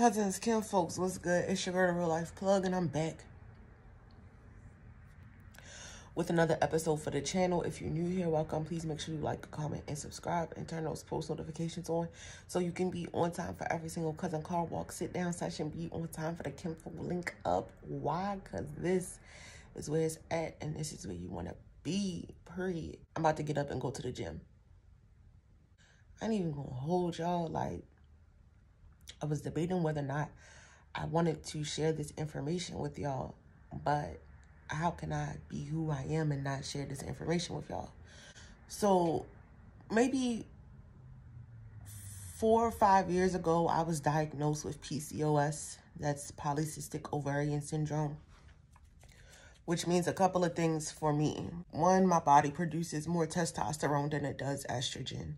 Cousins, Kim folks, what's good? It's your girl, The Real Life Plug, and I'm back with another episode for the channel. If you're new here, welcome. Please make sure you like, comment, and subscribe, and turn those post notifications on so you can be on time for every single cousin car walk, sit down session. Be on time for the Kim folk link up. Why? Because this is where it's at, and this is where you want to be, period. I'm about to get up and go to the gym. I ain't even gonna hold y'all. Like, I was debating whether or not I wanted to share this information with y'all, but how can I be who I am and not share this information with y'all? So maybe 4 or 5 years ago, I was diagnosed with PCOS. That's polycystic ovarian syndrome, which means a couple of things for me. One, my body produces more testosterone than it does estrogen.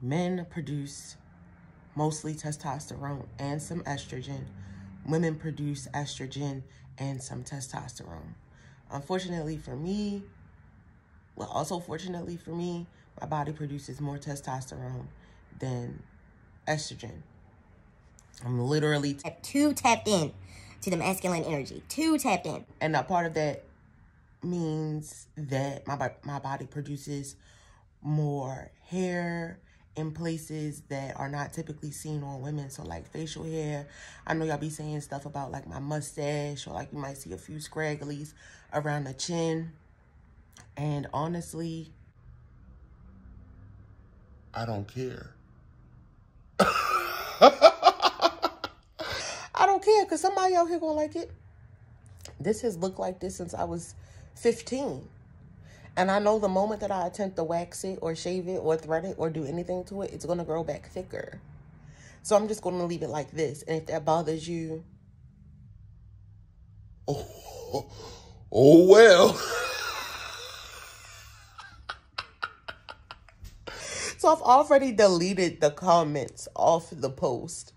Men produce mostly testosterone and some estrogen. Women produce estrogen and some testosterone. Unfortunately for me, well, also fortunately for me, my body produces more testosterone than estrogen. I'm literally too tapped in to the masculine energy. Too tapped in. And a part of that means that my body produces more hair in places that are not typically seen on women. So like facial hair. I know y'all be saying stuff about like my mustache, or like you might see a few scragglies around the chin. And honestly, I don't care. I don't care, because somebody out here gonna like it. This has looked like this since I was 15. And I know the moment that I attempt to wax it or shave it or thread it or do anything to it, it's going to grow back thicker. So I'm just going to leave it like this. And if that bothers you, Oh well. So I've already deleted the comments off the post,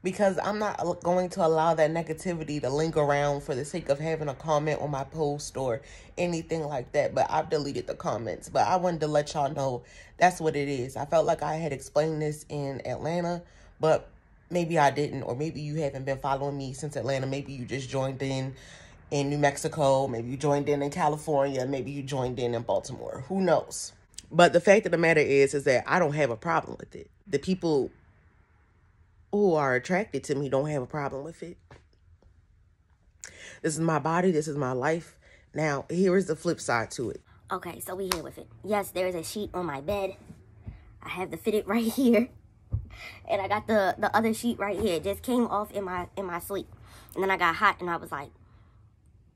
because I'm not going to allow that negativity to linger around for the sake of having a comment on my post or anything like that. But I've deleted the comments. But I wanted to let y'all know that's what it is. I felt like I had explained this in Atlanta, but maybe I didn't. Or maybe you haven't been following me since Atlanta. Maybe you just joined in New Mexico. Maybe you joined in California. Maybe you joined in Baltimore. Who knows? But the fact of the matter is that I don't have a problem with it. The people who are attracted to me don't have a problem with it. This is my body. This is my life. Now, here is the flip side to it. Okay, so we here with it. Yes, there is a sheet on my bed. I have the fitted right here. And I got the other sheet right here. It just came off in my sleep. And then I got hot and I was like,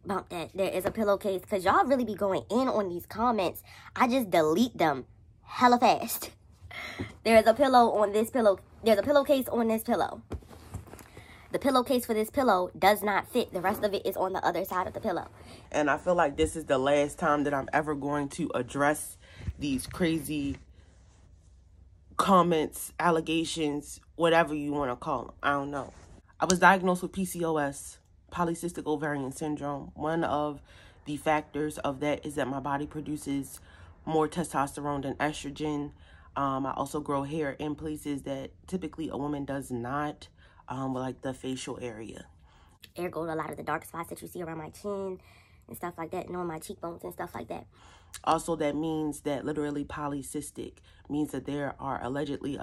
bump that. There is a pillowcase. Because y'all really be going in on these comments. I just delete them hella fast. There's a pillow on this pillow. There's a pillowcase on this pillow. The pillowcase for this pillow does not fit. The rest of it is on the other side of the pillow. And I feel like this is the last time that I'm ever going to address these crazy comments, allegations, whatever you want to call them. I don't know. I was diagnosed with PCOS, polycystic ovarian syndrome. One of the factors of that is that my body produces more testosterone than estrogen. I also grow hair in places that typically a woman does not, like the facial area. There go a lot of the dark spots that you see around my chin and stuff like that, and on my cheekbones and stuff like that. Also, that means that literally polycystic means that there are allegedly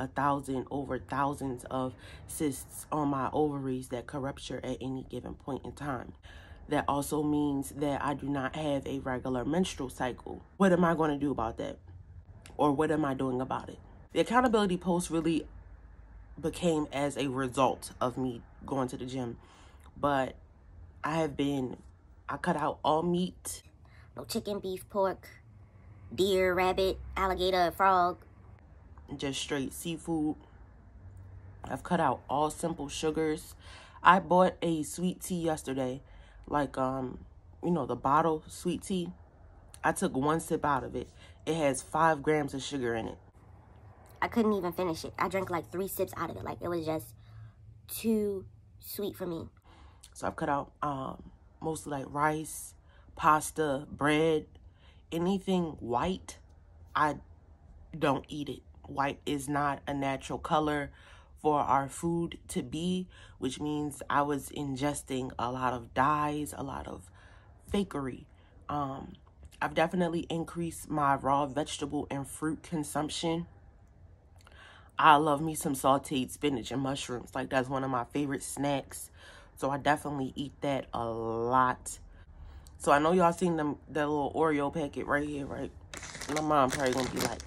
over thousands of cysts on my ovaries that could rupture at any given point in time. That also means that I do not have a regular menstrual cycle. What am I going to do about that? Or what am I doing about it? The accountability post really became as a result of me going to the gym. But I cut out all meat. No chicken, beef, pork, deer, rabbit, alligator, frog. Just straight seafood. I've cut out all simple sugars. I bought a sweet tea yesterday. Like, the bottle sweet tea. I took one sip out of it. It has 5 grams of sugar in it. I couldn't even finish it. I drank like 3 sips out of it. Like, it was just too sweet for me. So I've cut out mostly like rice, pasta, bread, anything white. I don't eat it. White is not a natural color for our food to be, which means I was ingesting a lot of dyes, a lot of fakery. I've definitely increased my raw vegetable and fruit consumption. I love me some sauteed spinach and mushrooms. Like, that's one of my favorite snacks. So I definitely eat that a lot. So I know y'all seen that little Oreo packet right here, right? My mom probably gonna be like,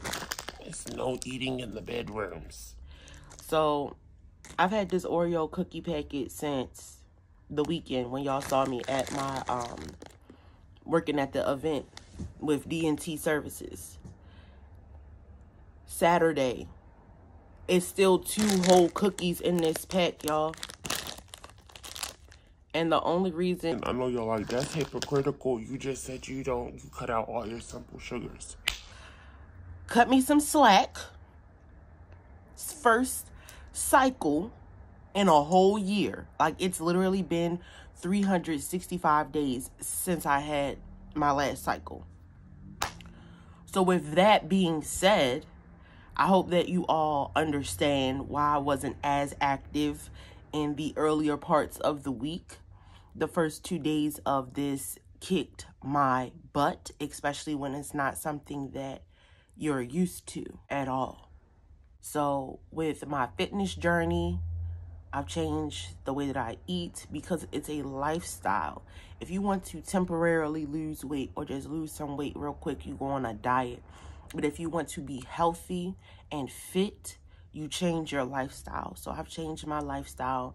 There's no eating in the bedrooms. so I've had this Oreo cookie packet since the weekend when y'all saw me at my working at the event with D&T Services. Saturday. It's still 2 whole cookies in this pack, y'all. And the only reason... I know you're like, that's hypocritical. You just said you cut out all your simple sugars. Cut me some slack. First cycle in a whole year. Like, it's literally been 365 days since I had my last cycle. So with that being said, I hope that you all understand why I wasn't as active in the earlier parts of the week. The first 2 days of this kicked my butt, especially when it's not something that you're used to at all. So with my fitness journey, I've changed the way that I eat because it's a lifestyle. If you want to temporarily lose weight or just lose some weight real quick, you go on a diet. But if you want to be healthy and fit, you change your lifestyle. So I've changed my lifestyle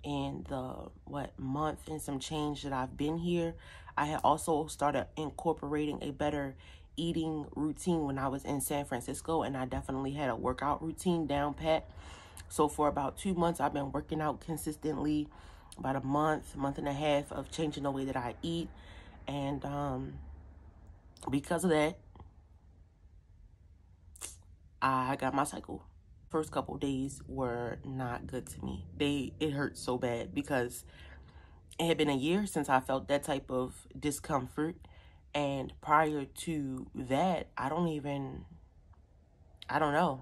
in the, month and some change that I've been here. I had also started incorporating a better eating routine when I was in San Francisco, and I definitely had a workout routine down pat. So for about 2 months, I've been working out consistently, about a month and a half of changing the way that I eat. And because of that, I got my cycle. First couple days were not good to me. It hurt so bad because it had been a year since I felt that type of discomfort. And prior to that, I don't know.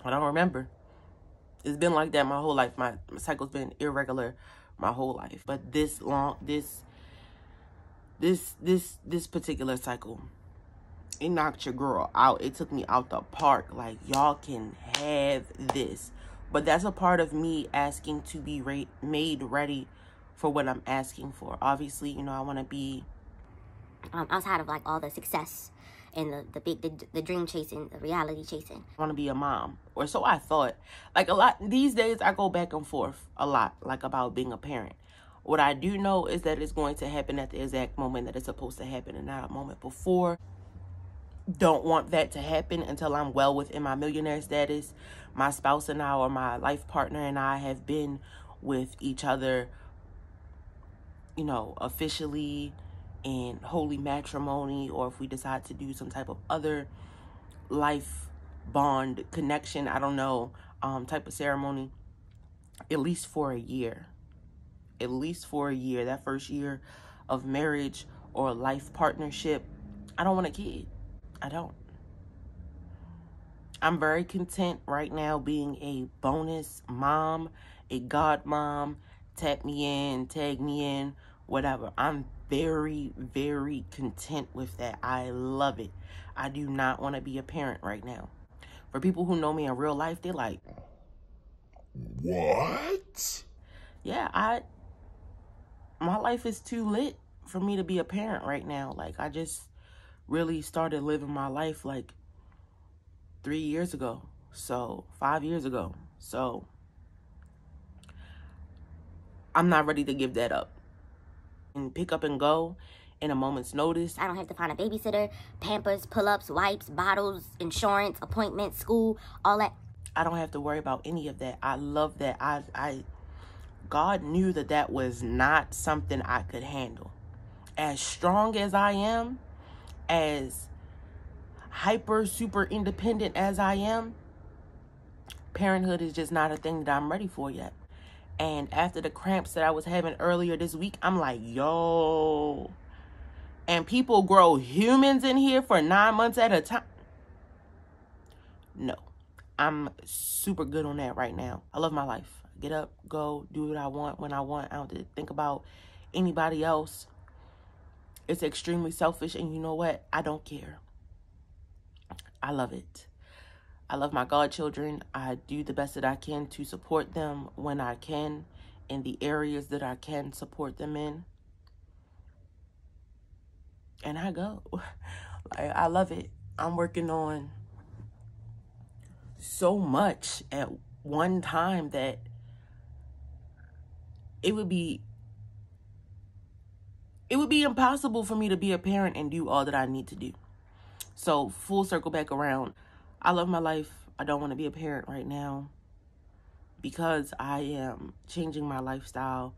I don't remember. It's been like that my whole life. My cycle's been irregular my whole life. But this particular cycle, it knocked your girl out. It took me out the park. Like, y'all can have this. But that's a part of me asking to be made ready for what I'm asking for. Obviously, you know, I want to be outside of like all the success and the dream chasing, the reality chasing. I want to be a mom, or so I thought. Like, a lot these days, I go back and forth a lot, like, about being a parent. What I do know is that it's going to happen at the exact moment that it's supposed to happen, and not a moment before. Don't want that to happen until I'm well within my millionaire status. My spouse and I, or my life partner and I, have been with each other, you know, officially in holy matrimony, or if we decide to do some type of other life bond connection, I don't know, type of ceremony, at least for a year. At least for a year. That first year of marriage or life partnership, I don't want a kid. I don't. I'm very content right now being a bonus mom, a god mom, tap me in, tag me in, whatever. I'm very, very content with that. I love it. I do not want to be a parent right now. For people who know me in real life, they're like, What? yeah, my life is too lit for me to be a parent right now. Like, I just really started living my life like 3 years ago. So 5 years ago. So I'm not ready to give that up. And pick up and go in a moment's notice. I don't have to find a babysitter, Pampers, pull-ups, wipes, bottles, insurance, appointments, school, all that. I don't have to worry about any of that. I love that. God knew that was not something I could handle. As strong as I am, as hyper, super independent as I am, parenthood is just not a thing that I'm ready for yet. And after the cramps that I was having earlier this week, I'm like, yo. And people grow humans in here for 9 months at a time. No. I'm super good on that right now. I love my life. Get up, go, do what I want when I want. I don't have to think about anybody else. It's extremely selfish, and you know what? I don't care. I love it. I love my godchildren. I do the best that I can to support them when I can, in the areas that I can support them in. And I go. I love it. I'm working on so much at one time that it would be impossible for me to be a parent and do all that I need to do. So full circle back around. I love my life. I don't want to be a parent right now because I am changing my lifestyle.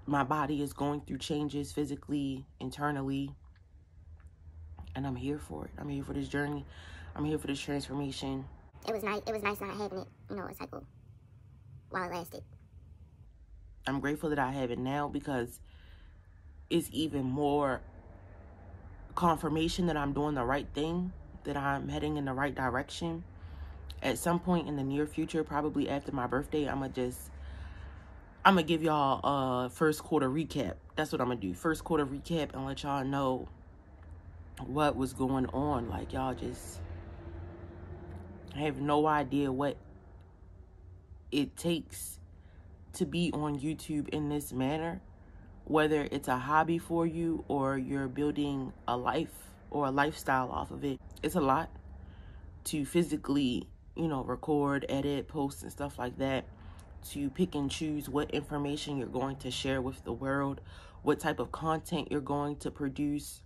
My body is going through changes physically, internally, and I'm here for it. I'm here for this journey. I'm here for this transformation. It was nice. It was nice not having it, a cycle while it lasted. I'm grateful that I have it now because it's even more confirmation that I'm doing the right thing, that I'm heading in the right direction. At some point in the near future, probably after my birthday, I'm gonna give y'all a first quarter recap. That's what I'm gonna do. First quarter recap and let y'all know what was going on. Like, y'all just have no idea what it takes to be on YouTube in this manner, whether it's a hobby for you or you're building a life or a lifestyle off of it. It's a lot to physically, record, edit, post, and stuff like that, to pick and choose what information you're going to share with the world, what type of content you're going to produce.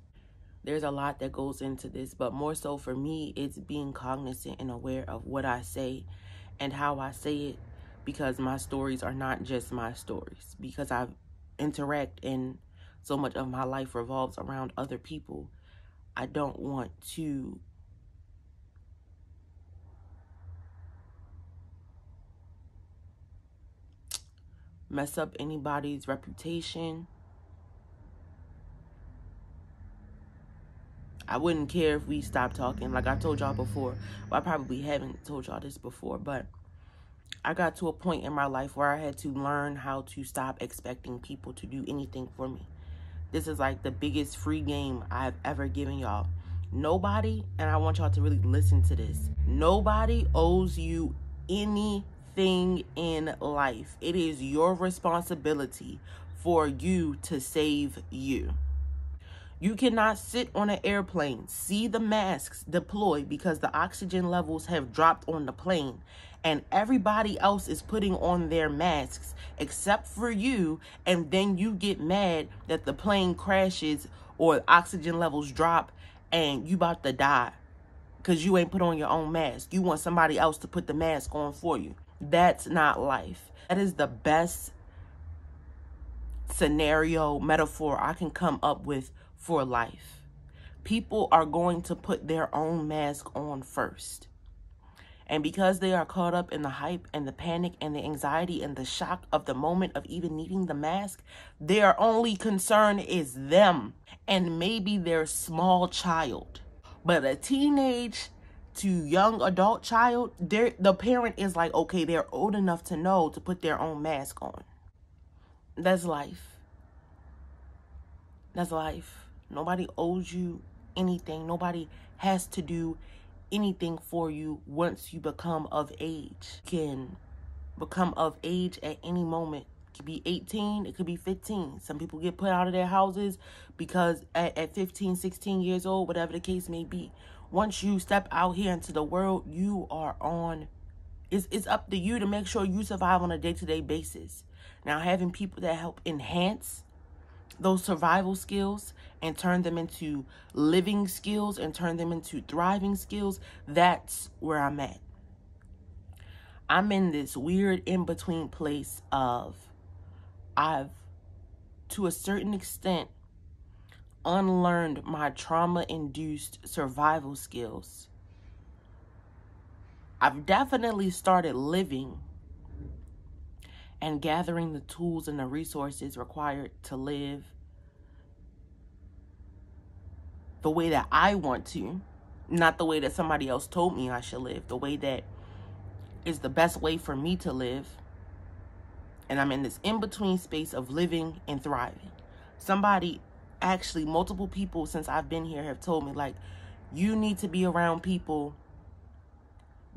There's a lot that goes into this, but more so for me, it's being cognizant and aware of what I say and how I say it, because my stories are not just my stories, because I interact and so much of my life revolves around other people. I don't want to mess up anybody's reputation. I wouldn't care if we stopped talking. Like I told y'all before, well, I probably haven't told y'all this before, but I got to a point in my life where I had to learn how to stop expecting people to do anything for me. This is like the biggest free game I've ever given y'all. Nobody, and I want y'all to really listen to this, nobody owes you anything in life. It is your responsibility for you to save you. You cannot sit on an airplane, see the masks deploy because the oxygen levels have dropped on the plane, and everybody else is putting on their masks except for you, and then you get mad that the plane crashes or oxygen levels drop and you about to die because you ain't put on your own mask. You want somebody else to put the mask on for you. That's not life. That is the best scenario, metaphor I can come up with for life. People are going to put their own mask on first. And because they are caught up in the hype and the panic and the anxiety and the shock of the moment of even needing the mask, their only concern is them and maybe their small child. But a teenage to young adult child, the parent is like, okay, they're old enough to know to put their own mask on. That's life. That's life. Nobody owes you anything. Nobody has to do anything for you once you become of age. You can become of age at any moment. It could be 18, it could be 15. Some people get put out of their houses because at 15, 16 years old, whatever the case may be. Once you step out here into the world, you are on. It's up to you to make sure you survive on a day-to-day basis. Now, having people that help enhance those survival skills and turn them into living skills and turn them into thriving skills, that's where I'm at. I'm in this weird in-between place of I've, to a certain extent, unlearned my trauma-induced survival skills. I've definitely started living and gathering the tools and the resources required to live the way that I want to. not the way that somebody else told me I should live, the way that is the best way for me to live. And I'm in this in-between space of living and thriving. Somebody, actually multiple people since I've been here have told me, like, you need to be around people.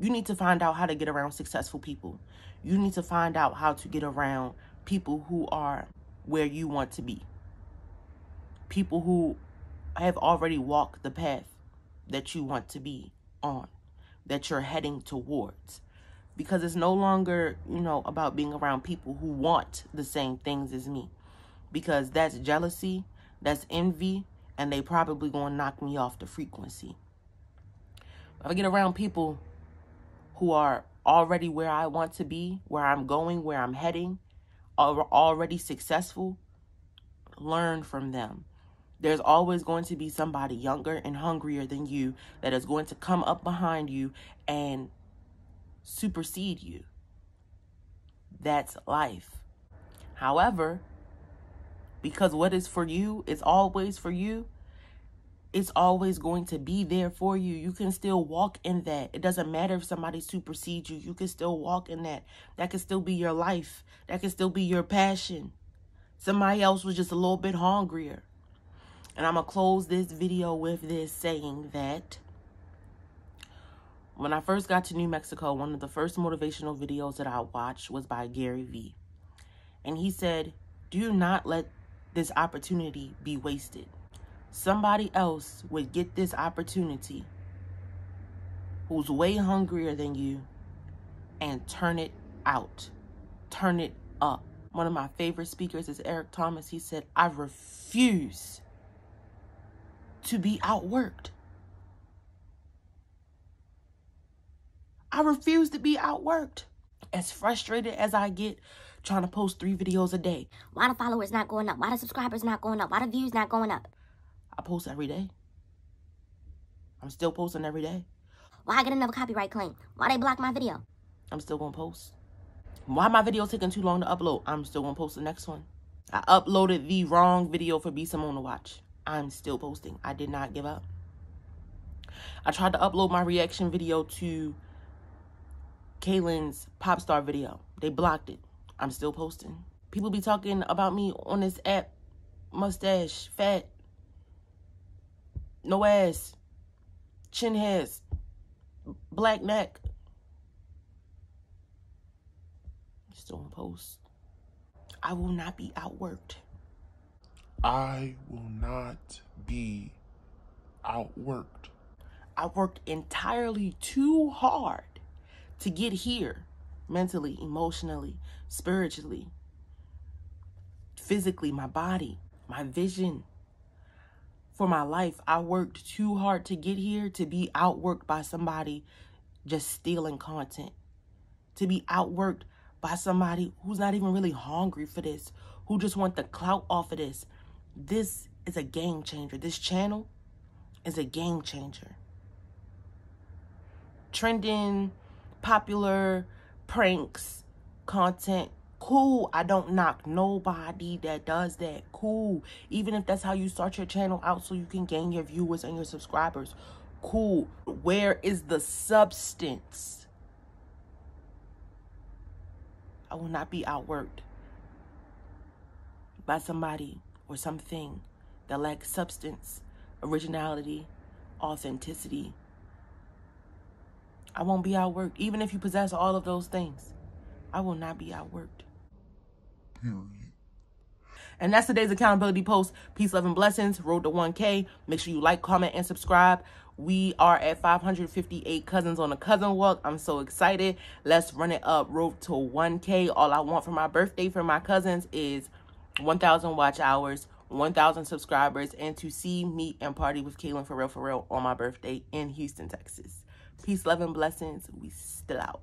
You need to find out how to get around successful people. You need to find out how to get around people who are where you want to be. People who have already walked the path that you want to be on, that you're heading towards. Because it's no longer, about being around people who want the same things as me. Because that's jealousy, that's envy, and they probably gonna knock me off the frequency. If I get around people who are already where I want to be, where I'm going, where I'm heading, are already successful, learn from them. There's always going to be somebody younger and hungrier than you that is going to come up behind you and supersede you. That's life. However, because what is for you is always for you, it's always going to be there for you. You can still walk in that. It doesn't matter if somebody supersedes you. You can still walk in that. That can still be your life. That can still be your passion. Somebody else was just a little bit hungrier. And I'm going to close this video with this, saying that when I first got to New Mexico, one of the first motivational videos that I watched was by Gary Vee. And he said, do not let this opportunity be wasted. Somebody else would get this opportunity who's way hungrier than you and turn it out. Turn it up. One of my favorite speakers is Eric Thomas. He said, I refuse to be outworked. I refuse to be outworked. As frustrated as I get trying to post 3 videos a day. Why the followers not going up? Why the subscribers not going up? Why the views not going up? I post every day. I'm still posting every day. Why I get another copyright claim? Why they block my video? I'm still going to post. Why my video taking too long to upload? I'm still going to post the next one. I uploaded the wrong video for B. Simone to watch. I'm still posting. I did not give up. I tried to upload my reaction video to Kaylin's pop star video. They blocked it. I'm still posting. People be talking about me on this app. Mustache, fat, no ass, chin hairs, black neck. Still on post. I will not be outworked. I will not be outworked. I worked entirely too hard to get here, mentally, emotionally, spiritually, physically, my body, my vision. For my life, I worked too hard to get here to be outworked by somebody just stealing content. To be outworked by somebody who's not even really hungry for this, who just want the clout off of this. This is a game changer. This channel is a game changer. Trending, popular, pranks, content, cool. I don't knock nobody that does that. Cool. Even if that's how you start your channel out so you can gain your viewers and your subscribers. Cool. Where is the substance? I will not be outworked by somebody or something that lacks substance, originality, authenticity. I won't be outworked. Even if you possess all of those things, I will not be outworked. Period. And that's today's accountability post. Peace, love, and blessings. Road to 1K. Make sure you like, comment, and subscribe. We are at 558 cousins on a cousin walk. I'm so excited. Let's run it up. Road to 1K. All I want for my birthday for my cousins is 1,000 watch hours, 1,000 subscribers, and to see, meet, and party with Kaylin for real on my birthday in Houston, Texas. Peace, love, and blessings. We still out.